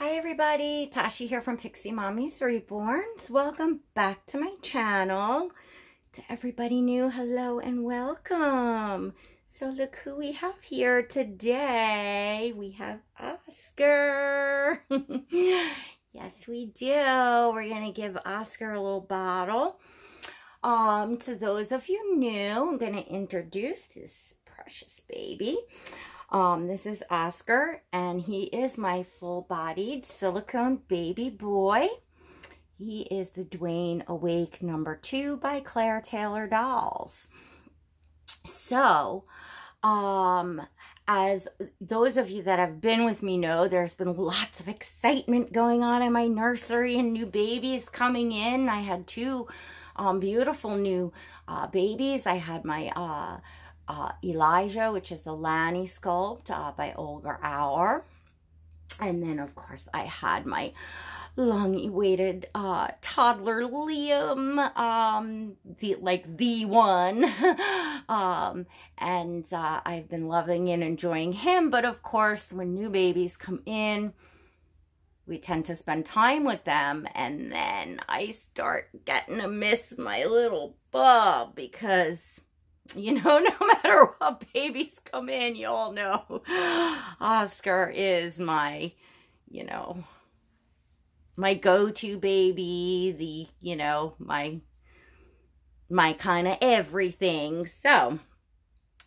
Hi everybody, Tashi here from Pixie Mommy's Reborns. Welcome back to my channel. To everybody new, hello and welcome. So look who we have here today. We have Oscar. Yes, we do. We're gonna give Oscar a little bottle. To those of you new, I'm gonna introduce this precious baby. This is Oscar, and he is my full-bodied silicone baby boy. He is the Dwayne Awake #2 by Claire Taylor Dolls. So, as those of you that have been with me know, there's been lots of excitement going on in my nursery and new babies coming in. I had two beautiful new babies. I had my Elijah, which is the Lanny sculpt by Olga Auer. And then, of course, I had my long-awaited toddler Liam, the one. And I've been loving and enjoying him. But, of course, when new babies come in, we tend to spend time with them. And then I start getting to miss my little bub because, you know, no matter what babies come in, you all know Oscar is my, you know, my go-to baby, my kind of everything. So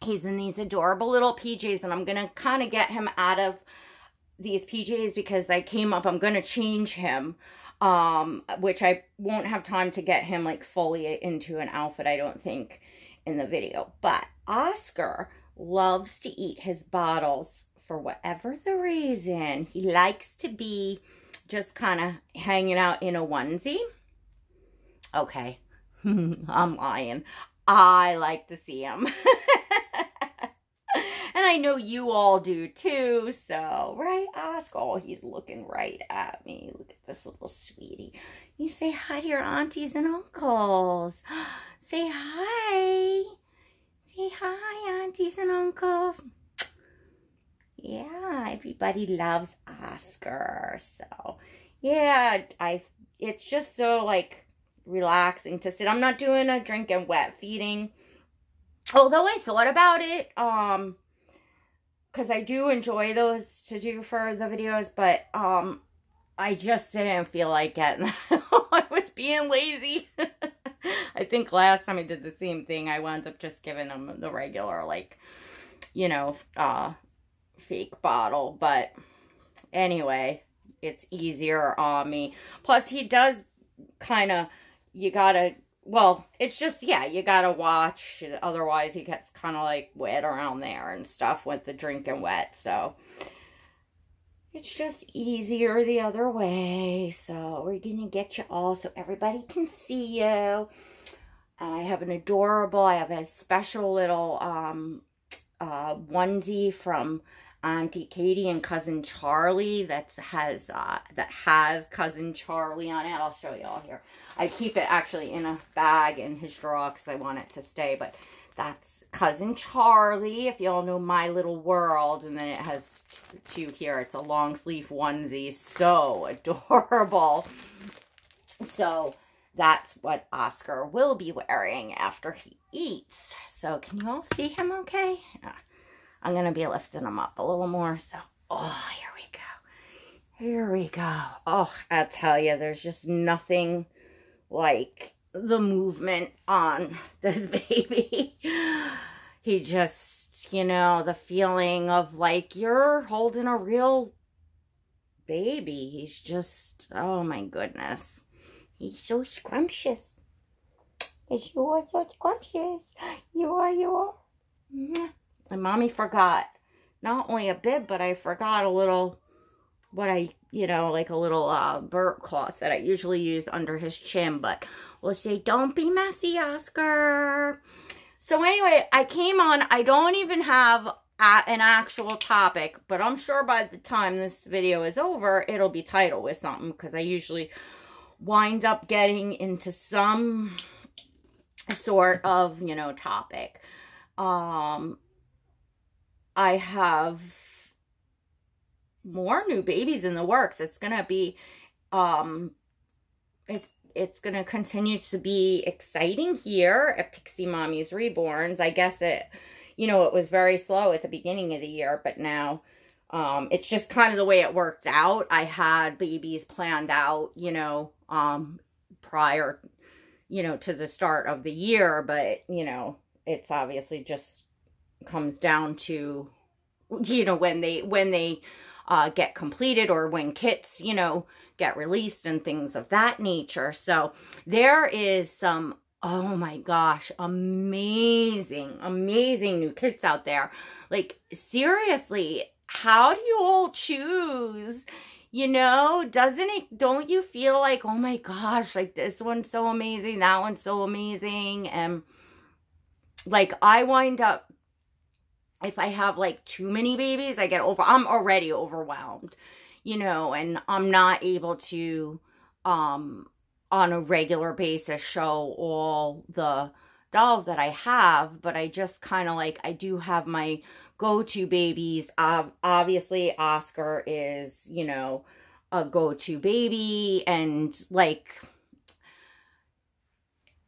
he's in these adorable little PJs, and I'm going to kind of get him out of these PJs because I'm going to change him, which I won't have time to get him like fully into an outfit, I don't think, in the video. But Oscar loves to eat his bottles for whatever the reason. He likes to be just kind of hanging out in a onesie. Okay, I'm lying. I like to see him. And I know you all do too. So, right, Oscar? Oh, he's looking right at me. Look at this little sweetie. You say hi to your aunties and uncles. Say hi. Say hi, aunties and uncles. Yeah, everybody loves Oscar. So, yeah, it's just so, like, relaxing to sit. I'm not doing a drink and wet feeding. Although I thought about it, because I do enjoy those to do for the videos, but, I just didn't feel like getting that. I was being lazy. I think last time I did the same thing, I wound up just giving him the regular, like, you know, fake bottle. But anyway, it's easier on me. Plus, he does kind of, it's just, yeah, you gotta watch. Otherwise, he gets kind of like wet around there and stuff with the drinking wet. So it's just easier the other way. So we're going to get you all so everybody can see you. And I have I have a special little onesie from Auntie Katie and Cousin Charlie that has Cousin Charlie on it. I'll show you all here. I keep it actually in a bag in his drawer because I want it to stay. But that's Cousin Charlie, if you all know My Little World. And then it has two here. It's a long sleeve onesie. So adorable. So that's what Oscar will be wearing after he eats. So can you all see him okay? I'm going to be lifting him up a little more. So, oh, here we go. Here we go. Oh, I tell you, there's just nothing like the movement on this baby. He just, you know, the feeling of like you're holding a real baby. He's just, oh my goodness. He's so scrumptious. Yes, you are so scrumptious. You are. And Mommy forgot not only a bib, but I forgot a little, like a little burp cloth that I usually use under his chin. But we'll say, don't be messy, Oscar. So anyway, I came on. I don't even have an actual topic, but I'm sure by the time this video is over, it'll be titled with something, because I usually wind up getting into some sort of, topic. I have more new babies in the works. It's going to be, it's going to continue to be exciting here at Pixie Mommy's Reborns. I guess it, you know, it was very slow at the beginning of the year, but now, it's just kind of the way it worked out. I had babies planned out, you know, prior, you know, to the start of the year, but, you know, it's obviously just comes down to, you know, when they get completed, or when kits, you know, get released and things of that nature. So there is some, oh my gosh, amazing new kits out there. Like, seriously, how do you all choose? You know, don't you feel like, oh my gosh, like this one's so amazing, that one's so amazing? And like, I wind up, if I have like too many babies, I'm already overwhelmed, you know, and I'm not able to, on a regular basis show all the dolls that I have, but I just kind of like, I do have my go-to babies. Obviously Oscar is, you know, a go-to baby, and like,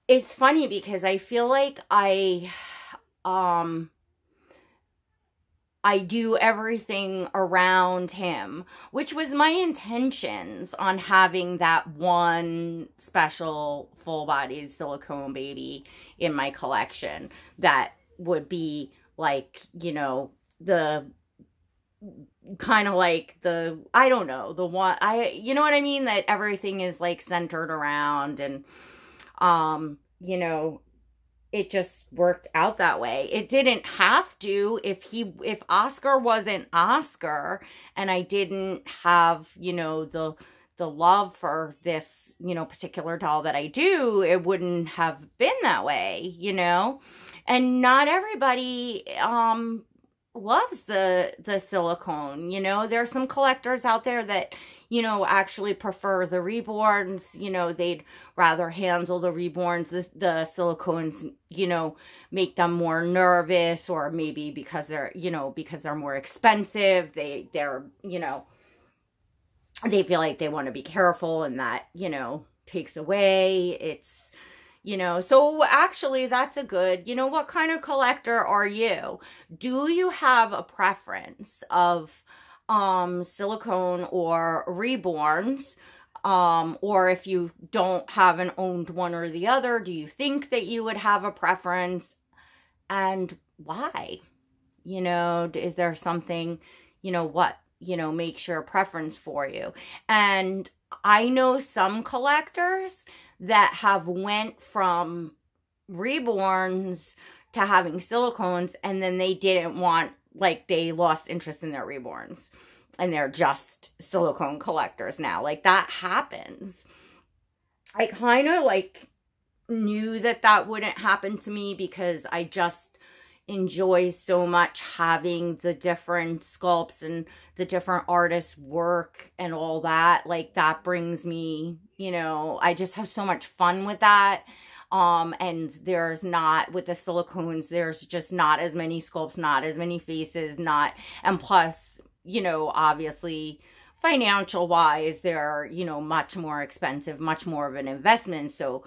it's funny because I feel like I do everything around him, which was my intentions on having that one special full-bodied silicone baby in my collection that would be like, you know, the kind of like the, I don't know, the one, you know what I mean? That everything is like centered around, and, you know, it just worked out that way. It didn't have to. If Oscar wasn't Oscar, and I didn't have, you know, the love for this, you know, particular doll that I do, it wouldn't have been that way, you know? And not everybody loves the silicone, you know? There's some collectors out there that, you know, actually prefer the reborns. You know, they'd rather handle the reborns. The silicones, you know, make them more nervous, or maybe because they're, you know, because they're more expensive, they're, you know, they feel like they want to be careful, and that, you know, takes away. It's, you know, so actually that's a good, you know, what kind of collector are you? Do you have a preference of silicone or reborns? Or if you don't have an owned one or the other, do you think that you would have a preference, and why? You know, is there something, you know, what, you know, makes your preference for you? And I know some collectors that have went from reborns to having silicones, and then they didn't want, like, they lost interest in their reborns, and they're just silicone collectors now. Like, that happens. I kind of, like, knew that that wouldn't happen to me, because I just enjoy so much having the different sculpts and the different artists' work and all that. Like, that brings me, you know, I just have so much fun with that. And there's not, with the silicones, there's just not as many sculpts, not as many faces, and plus, you know, obviously financial wise, they're, you know, much more expensive, much more of an investment. So,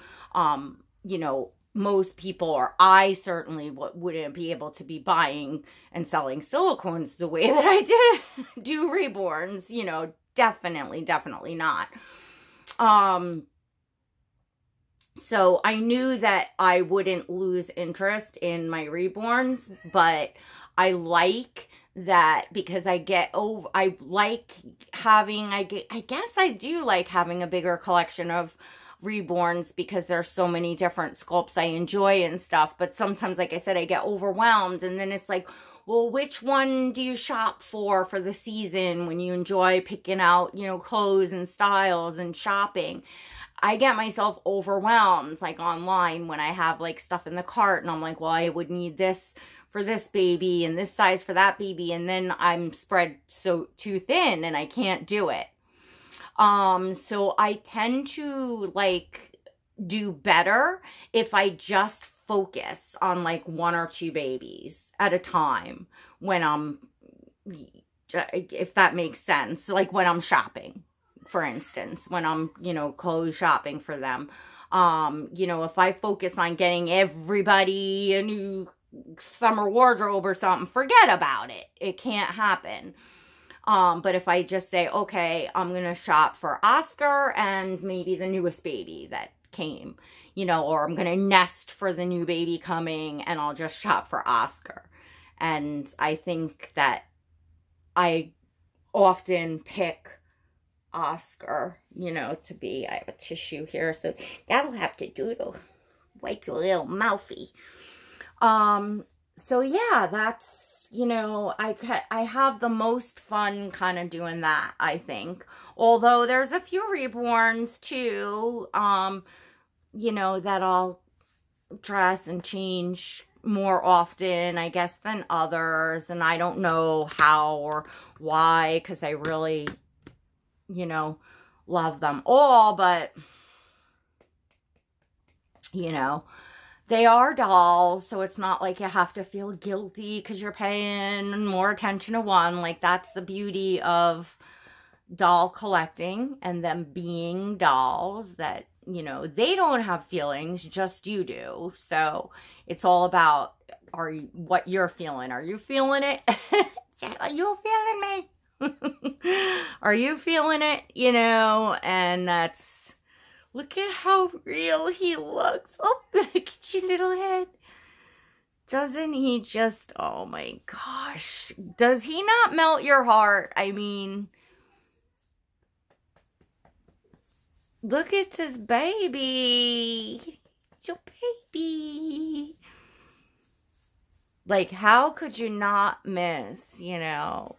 you know, most people, or I certainly wouldn't be able to be buying and selling silicones the way that I do reborns, you know, definitely not. So I knew that I wouldn't lose interest in my reborns, but I like that, because I like having, I guess I do like having a bigger collection of reborns, because there's so many different sculpts I enjoy and stuff. But sometimes, like I said, I get overwhelmed, and then it's like, well, which one do you shop for the season, when you enjoy picking out, you know, clothes and styles and shopping? I get myself overwhelmed, like, online, when I have, like, stuff in the cart, and I'm like, well, I would need this for this baby and this size for that baby, and then I'm spread so too thin and I can't do it. So I tend to, like, do better if I just focus on, like, one or two babies at a time when I'm, if that makes sense. Like when I'm shopping, for instance, when I'm, you know, clothes shopping for them. You know, if I focus on getting everybody a new summer wardrobe or something, forget about it. It can't happen. But if I just say, okay, I'm going to shop for Oscar and maybe the newest baby that came, you know, or I'm going to nest for the new baby coming and I'll just shop for Oscar. And I think that I often pick Oscar, you know, to be, I have a tissue here, so that'll have to do to wipe your little mouthy. So yeah, that's, you know, I have the most fun kind of doing that, I think. Although there's a few reborns too, you know, that I'll dress and change more often, I guess, than others. And I don't know how or why, because I really, you know, love them all. But, you know, they are dolls, so it's not like you have to feel guilty because you're paying more attention to one. Like, that's the beauty of doll collecting and them being dolls, that, you know, they don't have feelings, just you do. So it's all about what you're feeling. Are you feeling it? Are you feeling me? Are you feeling it? You know, and that's, look at how real he looks. Oh, look at your little head. Doesn't he just, oh my gosh. Does he not melt your heart? I mean, look at this baby. It's your baby. Like, how could you not miss, you know?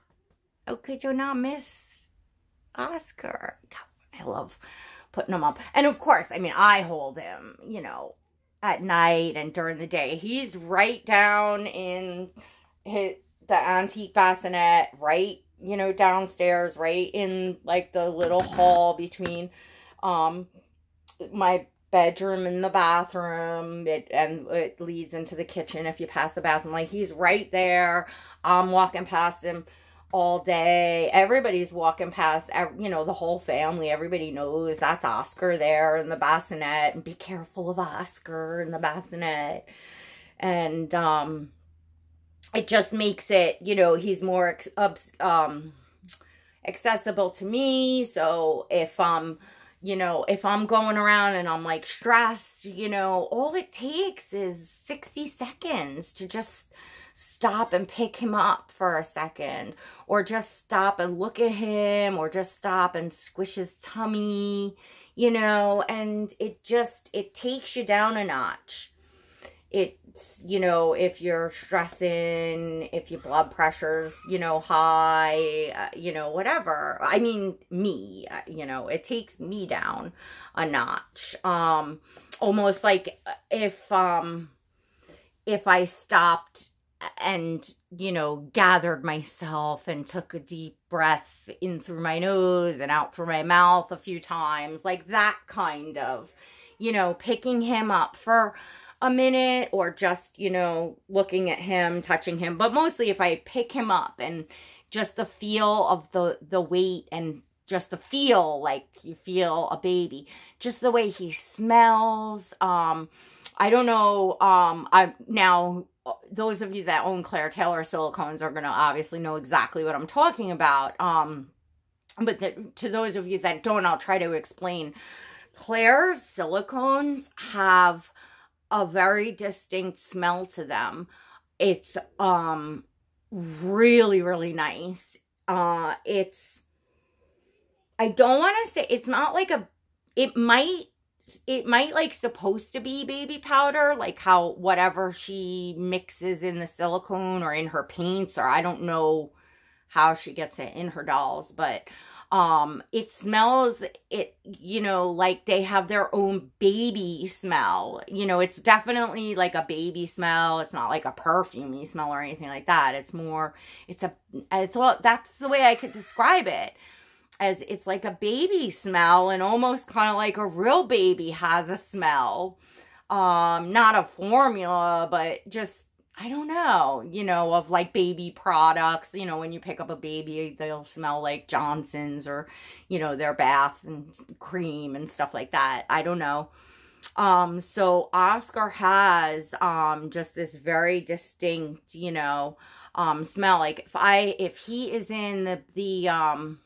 How could you not miss Oscar? God, I love putting him up. And of course, I mean, I hold him, you know, at night and during the day. He's right down in the antique bassinet, right, you know, downstairs, right in like the little hall between my bedroom and the bathroom. It leads into the kitchen if you pass the bathroom. Like, he's right there. I'm walking past him all day. Everybody's walking past, you know, the whole family. Everybody knows that's Oscar there in the bassinet, and be careful of Oscar in the bassinet. And it just makes it, you know, he's more accessible to me. So if you know, if I'm going around and I'm like stressed, you know, all it takes is 60 seconds to just stop and pick him up for a second, or just stop and look at him, or just stop and squish his tummy, you know, and it takes you down a notch. It's, you know, if you're stressing, if your blood pressure's, you know, high, you know, whatever. I mean, me, you know, it takes me down a notch. Almost like if I stopped and, you know, gathered myself and took a deep breath in through my nose and out through my mouth a few times, like that kind of, you know, picking him up for a minute, or just, you know, looking at him, touching him. But mostly if I pick him up and just the feel of the weight, and just the feel, like you feel a baby, just the way he smells. I don't know. Now, those of you that own Claire Taylor silicones are going to obviously know exactly what I'm talking about. But to those of you that don't, I'll try to explain. Claire's silicones have a very distinct smell to them. It's really, really nice. I don't want to say, it's not like it might like supposed to be baby powder, like how whatever she mixes in the silicone or in her paints, or I don't know how she gets it in her dolls, but it smells, you know, like they have their own baby smell. You know, it's definitely like a baby smell. It's not like a perfumey smell or anything like that. It's more, that's the way I could describe it, as it's like a baby smell, and almost kind of like a real baby has a smell. Not a formula, but just, I don't know, you know, of like baby products. You know, when you pick up a baby, they'll smell like Johnson's or, you know, their bath and cream and stuff like that. I don't know. So Oscar has, just this very distinct, you know, smell. Like if he is in the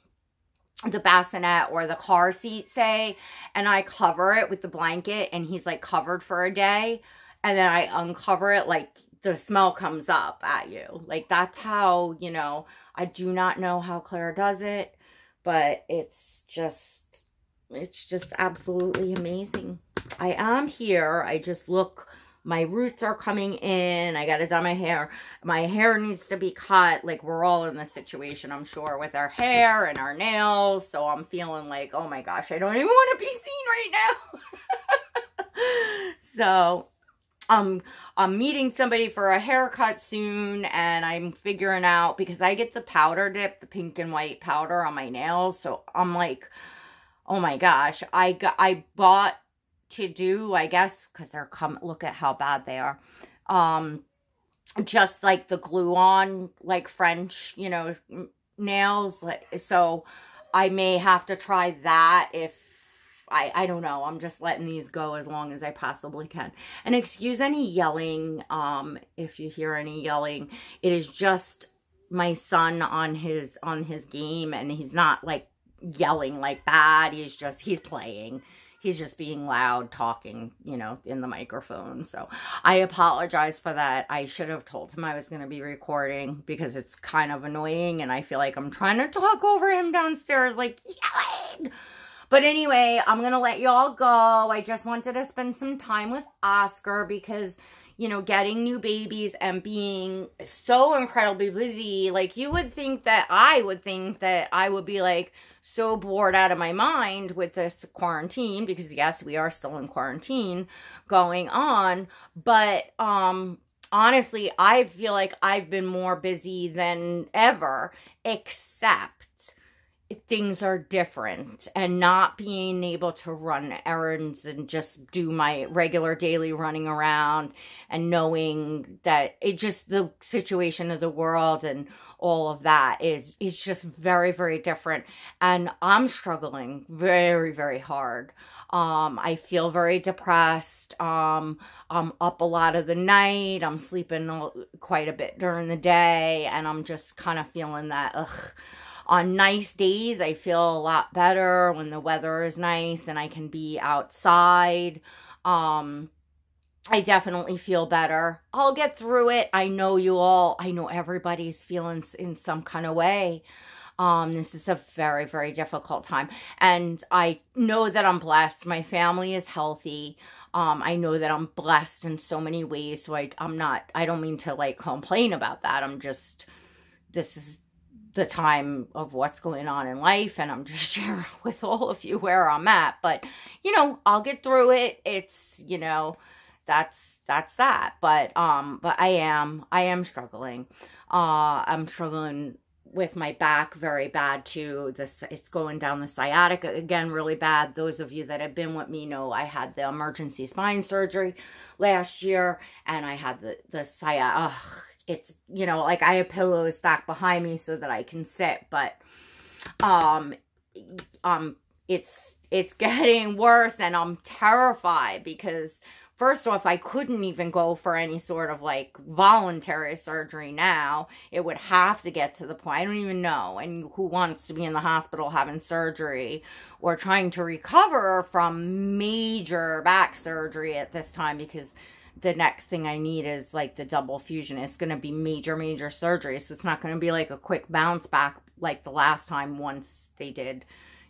bassinet or the car seat, say, and I cover it with the blanket and he's like covered for a day, and then I uncover it, like the smell comes up at you. Like that's how, you know, I do not know how Claire does it, but it's just absolutely amazing. I am here. I just look, my roots are coming in. I got to dye my hair. My hair needs to be cut. Like we're all in this situation, I'm sure, with our hair and our nails. So I'm feeling like, oh my gosh, I don't even want to be seen right now. So I'm meeting somebody for a haircut soon, and I'm figuring out, because I get the powder dip, the pink and white powder on my nails. So I'm like, oh my gosh, I bought to do, I guess, because they're look at how bad they are. Just like the glue on, like French, you know, nails. So I may have to try that if I don't know. I'm just letting these go as long as I possibly can. And excuse any yelling, if you hear any yelling. It is just my son on his game, and he's not like yelling like bad. He's playing. He's just being loud, talking, you know, in the microphone. So I apologize for that. I should have told him I was going to be recording, because it's kind of annoying, and I feel like I'm trying to talk over him downstairs, like yelling. But anyway, I'm going to let y'all go. I just wanted to spend some time with Oscar because, you know, getting new babies and being so incredibly busy, like you would think that I would be like so bored out of my mind with this quarantine, because yes, we are still in quarantine going on. But honestly, I feel like I've been more busy than ever, except things are different, and not being able to run errands and just do my regular daily running around, and knowing that it just, the situation of the world and all of that is just very, very different. And I'm struggling very, very hard. I feel very depressed. I'm up a lot of the night. I'm sleeping quite a bit during the day, and I'm just kind of feeling that, ugh. On nice days, I feel a lot better when the weather is nice and I can be outside. I definitely feel better. I'll get through it. I know everybody's feeling in some kind of way. This is a very, very difficult time. And I know that I'm blessed. My family is healthy. I know that I'm blessed in so many ways. So I don't mean to like complain about that. This is the time of what's going on in life, and I'm just sharing with all of you where I'm at. But, you know, I'll get through it. It's, you know, that's that. But I am struggling. I'm struggling with my back very bad too. It's going down the sciatica again really bad. Those of you that have been with me know I had the emergency spine surgery last year, and I had the sciatica. It's, you know, like I have pillows stacked behind me so that I can sit, but it's getting worse, and I'm terrified because first off, I couldn't even go for any sort of like voluntary surgery now. It would have to get to the point, I don't even know, and who wants to be in the hospital having surgery or trying to recover from major back surgery at this time, because the next thing I need is like the double fusion. It's going to be major, major surgery. So it's not going to be like a quick bounce back like the last time once they did,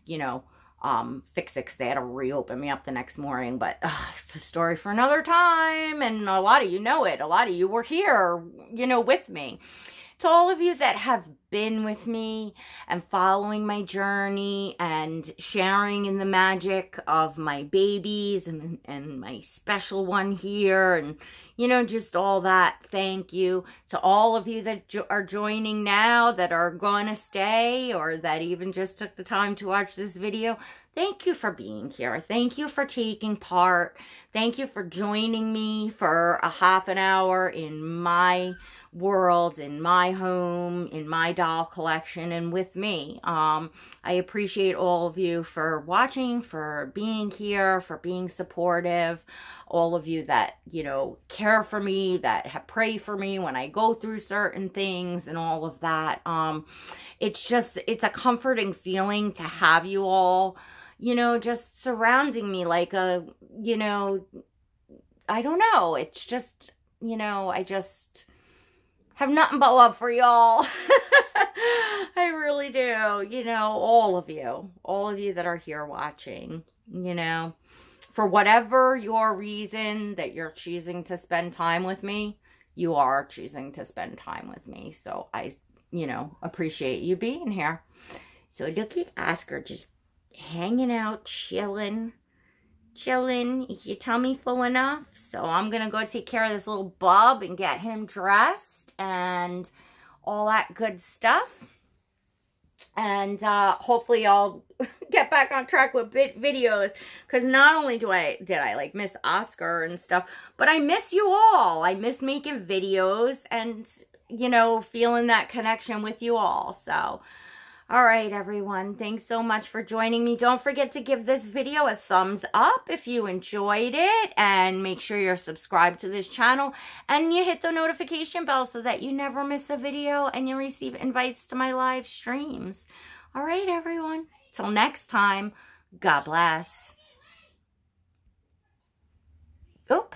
you know, fix it, 'cause they had to reopen me up the next morning. But it's a story for another time. And a lot of you know it. A lot of you were here, you know, with me. To all of you that have been with me and following my journey and sharing in the magic of my babies and my special one here, and you know, just all that. Thank you to all of you that are joining now, that are going to stay, or that even just took the time to watch this video. Thank you for being here. Thank you for taking part. Thank you for joining me for a half an hour in my world, in my home, in my doll collection, and with me. I appreciate all of you for watching, for being here, for being supportive. All of you that, you know, care for me, that pray for me when I go through certain things and all of that. It's a comforting feeling to have you all, you know, just surrounding me like a, you know, I don't know. It's just, you know, I just have nothing but love for y'all. I really do. You know, all of you that are here watching, you know, for whatever your reason that you're choosing to spend time with me, you are choosing to spend time with me. So I, you know, appreciate you being here. So look at Oscar just hanging out, chilling. Is your tummy full enough? So I'm gonna go take care of this little bub and get him dressed and all that good stuff. And hopefully I'll get back on track with videos, because not only did I like miss Oscar and stuff, but I miss you all. I miss making videos and, you know, feeling that connection with you all. So all right, everyone. Thanks so much for joining me. Don't forget to give this video a thumbs up if you enjoyed it, and make sure you're subscribed to this channel and you hit the notification bell so that you never miss a video and you receive invites to my live streams. All right, everyone. Till next time, God bless. Oh,